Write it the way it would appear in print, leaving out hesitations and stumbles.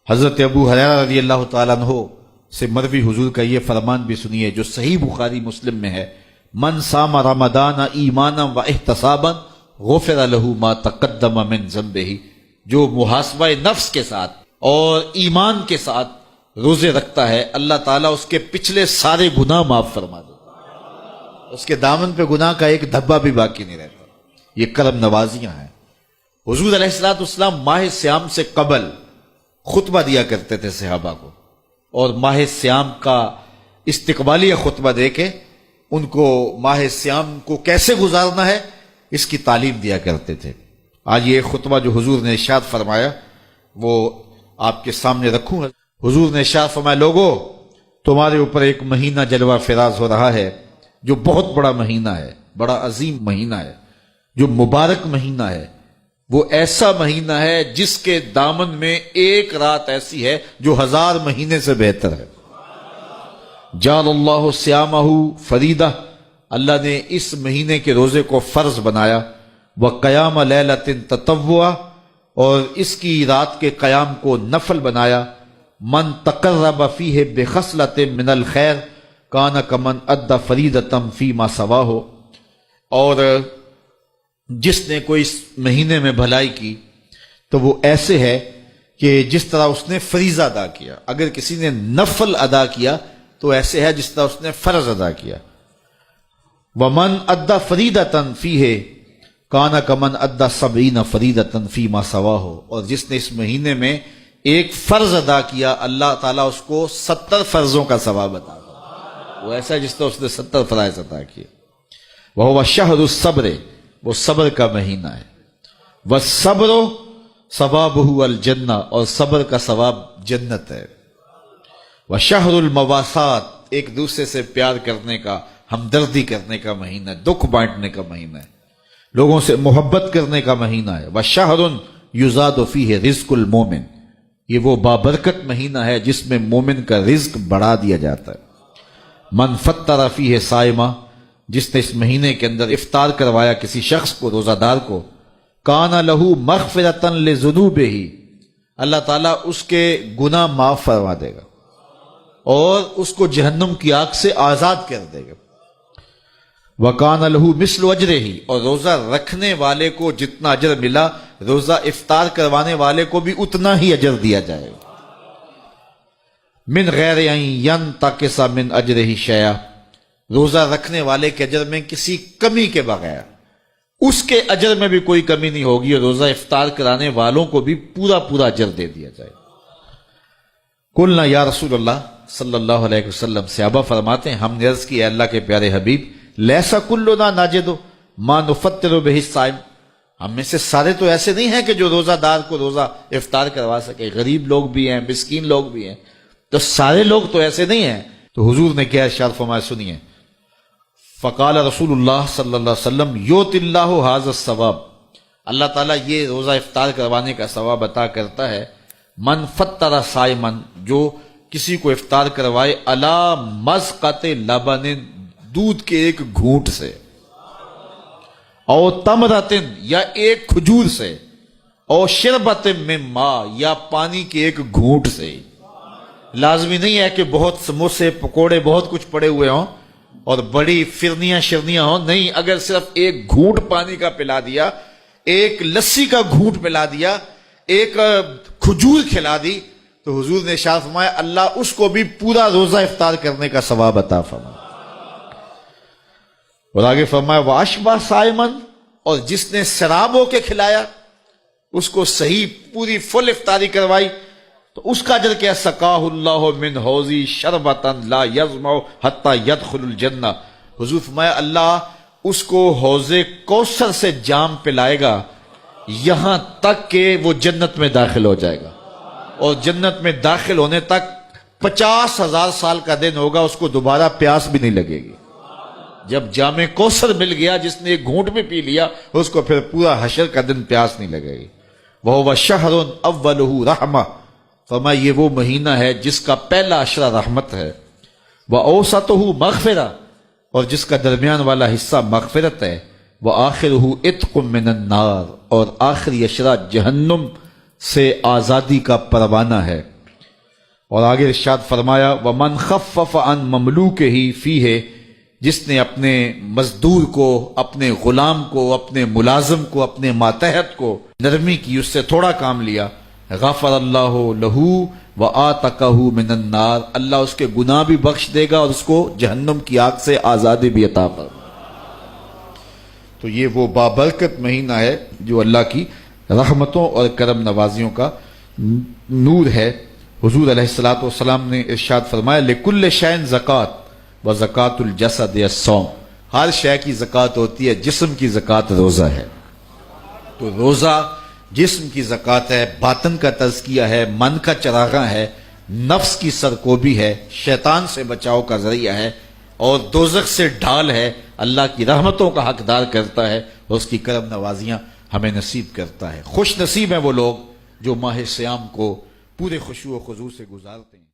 حضرت ابو ہریرہ رضی اللہ تعالیٰ عنہ سے مروی حضور کا یہ فرمان بھی سنیے جو صحیح بخاری مسلم میں ہے، من صام رمضان ایمانا و احتسابا غفر له ما تقدم من ذنبہ، جو محاسبہ نفس کے ساتھ اور ایمان کے ساتھ روزے رکھتا ہے اللہ تعالیٰ اس کے پچھلے سارے گناہ معاف فرما دیتا، اس کے دامن پہ گناہ کا ایک دھبا بھی باقی نہیں رہتا۔ یہ کرم نوازیاں ہیں۔ حضور علیہ الصلوۃ والسلام ماہ سیام سے قبل خطبہ دیا کرتے تھے صحابہ کو، اور ماہ سیام کا استقبالیہ خطبہ دے کے ان کو ماہ سیام کو کیسے گزارنا ہے اس کی تعلیم دیا کرتے تھے۔ آج یہ خطبہ جو حضور نے ارشاد فرمایا وہ آپ کے سامنے رکھوں گا۔ حضور نے ارشاد فرمایا، لوگو تمہارے اوپر ایک مہینہ جلوہ فراز ہو رہا ہے جو بہت بڑا مہینہ ہے، بڑا عظیم مہینہ ہے، جو مبارک مہینہ ہے۔ وہ ایسا مہینہ ہے جس کے دامن میں ایک رات ایسی ہے جو 1000 مہینے سے بہتر ہے۔ جعل اللہ صیامہ فریدہ، اللہ نے اس مہینے کے روزے کو فرض بنایا، وقیام لیلۃ تطوعا، اور اس کی رات کے قیام کو نفل بنایا۔ من تقرب فیہ بخصلۃ من الخیر کان کمن ادی فریدۃ فیما سواہ، اور جس نے کوئی اس مہینے میں بھلائی کی تو وہ ایسے ہے کہ جس طرح اس نے فریضہ ادا کیا۔ اگر کسی نے نفل ادا کیا تو ایسے ہے جس طرح اس نے فرض ادا کیا۔ ومن ادی فریدۃ فیہ کان کمن ادی 70 فریدۃ فیما سواہ، اور جس نے اس مہینے میں ایک فرض ادا کیا اللہ تعالیٰ اس کو 70 فرضوں کا ثواب عطا کرے۔ وہ ایسا ہے جس طرح اس نے 70 فرائض ادا کیے۔ وہو شہر الصبر، وہ صبر کا مہینہ ہے۔ والصبر ثوابہ الجنہ، اور صبر کا ثواب جنت ہے۔ وشہر المواسات، ایک دوسرے سے پیار کرنے کا، ہمدردی کرنے کا مہینہ ہے، دکھ بانٹنے کا مہینہ ہے، لوگوں سے محبت کرنے کا مہینہ ہے۔ وشہر یزاد فیہ رزق المومن، یہ وہ بابرکت مہینہ ہے جس میں مومن کا رزق بڑھا دیا جاتا ہے۔ من فطر فیہ صائمہ، جس نے اس مہینے کے اندر افطار کروایا کسی شخص کو، روزہ دار کو، کان لہ مغفرۃ لذنوبہ، اللہ تعالیٰ اس کے گناہ معاف فرما دے گا اور اس کو جہنم کی آگ سے آزاد کر دے گا۔ وکان لہ مثل اجرہ، اور روزہ رکھنے والے کو جتنا اجر ملا روزہ افطار کروانے والے کو بھی اتنا ہی اجر دیا جائے گا۔ من غیر ان ینتقص من اجرہ شیئا، روزہ رکھنے والے کے اجر میں کسی کمی کے بغیر، اس کے اجر میں بھی کوئی کمی نہیں ہوگی، اور روزہ افطار کرانے والوں کو بھی پورا پورا اجر دے دیا جائے۔ قلنا یا رسول اللہ صلی اللہ علیہ وسلم، صحابہ فرماتے ہیں ہم نے عرض کی، اے اللہ کے پیارے حبیب، لیسا کلنا ناجد ما نفطر بہ الصائم، ہم میں سے سارے تو ایسے نہیں ہیں کہ جو روزہ دار کو روزہ افطار کروا سکے، غریب لوگ بھی ہیں، مسکین لوگ بھی ہیں، تو سارے لوگ تو ایسے نہیں ہیں۔ تو حضور نے کیا ارشاد فرمایا، سنیے۔ فقال رسول اللہ صلی اللہ علیہ وسلم، یؤتی اللہ ھذا الثواب، اللہ تعالیٰ یہ روزہ افطار کروانے کا ثواب عطا کرتا ہے۔ من فطر صائما، جو کسی کو افطار کروائے، علی مذقۃ لبن، دودھ کے ایک گھونٹ سے، او تمرۃ، یا ایک کھجور سے، او شربۃ من ماء، یا پانی کے ایک گھونٹ سے۔ لازمی نہیں ہے کہ بہت سموسے پکوڑے بہت کچھ پڑے ہوئے ہوں اور بڑی فرنیاں شرنیاں ہوں، نہیں، اگر صرف ایک گھونٹ پانی کا پلا دیا، ایک لسی کا گھونٹ پلا دیا، ایک کھجور کھلا دی، تو حضور نے ارشاد فرمایا اللہ اس کو بھی پورا روزہ افطار کرنے کا ثواب عطا فرمائے۔ اور آگے فرمایا واشبع صائما، اور جس نے شراب ہو کے کھلایا، اس کو صحیح پوری فل افطاری کروائی، تو اس کا اجر کیا، سقاہ اللہ من حوضی شربۃ لا یظمأ حتی یدخل الجنہ، حضور فرمایا اللہ اس کو حوض کوثر سے جام پلائے گا یہاں تک کہ وہ جنت میں داخل ہو جائے گا، اور جنت میں داخل ہونے تک 50,000 سال کا دن ہوگا، اس کو دوبارہ پیاس بھی نہیں لگے گی۔ جب جام کوثر مل گیا، جس نے ایک گھونٹ بھی پی لیا، اس کو پھر پورا حشر کا دن پیاس نہیں لگے گی۔ وَهُوَ شَهْرٌ أَوَّلُهُ رَحْمَةٌ، فرمایا یہ وہ مہینہ ہے جس کا پہلا عشرہ رحمت ہے۔ وَأَوْسَطُهُ مَغْفِرَةٌ، اور جس کا درمیان والا حصہ مغفرت ہے۔ وَآخِرُهُ عِتْقٌ مِّنَ النَّارِ، اور آخری عشرہ جہنم سے آزادی کا پروانہ ہے۔ اور آگے ارشاد فرمایا وَمَنْ خَفَّفَ عَنْ مَمْلُوكِهِ فِيهِ، جس نے اپنے مزدور کو، اپنے غلام کو، اپنے ملازم کو، اپنے ماتحت کو نرمی کی، اس سے تھوڑا کام لیا، غفر اللہ لہو وآتقہ من النار، اللہ اس کے گناہ بھی بخش دے گا اور اس کو جہنم کی آگ سے آزادی بھی عطا فرمائے۔ تو یہ وہ بابرکت مہینہ ہے جو اللہ کی رحمتوں اور کرم نوازیوں کا نور ہے۔ حضور علیہ الصلوۃ والسلام نے ارشاد فرمایا لکل شیء زکوٰۃ وزکوٰۃ الجسد الصوم، ہر شے کی زکوٰۃ ہوتی ہے، جسم کی زکوٰۃ روزہ ہے۔ تو روزہ جسم کی زکوٰۃ ہے، باطن کا تزکیہ ہے، من کا چراغاں ہے، نفس کی سرکوبی ہے، شیطان سے بچاؤ کا ذریعہ ہے، اور دوزخ سے ڈھال ہے، اللہ کی رحمتوں کا حقدار کرتا ہے اور اس کی کرم نوازیاں ہمیں نصیب کرتا ہے۔ خوش نصیب ہیں وہ لوگ جو ماہ صیام کو پورے خشوع و خضوع سے گزارتے ہیں۔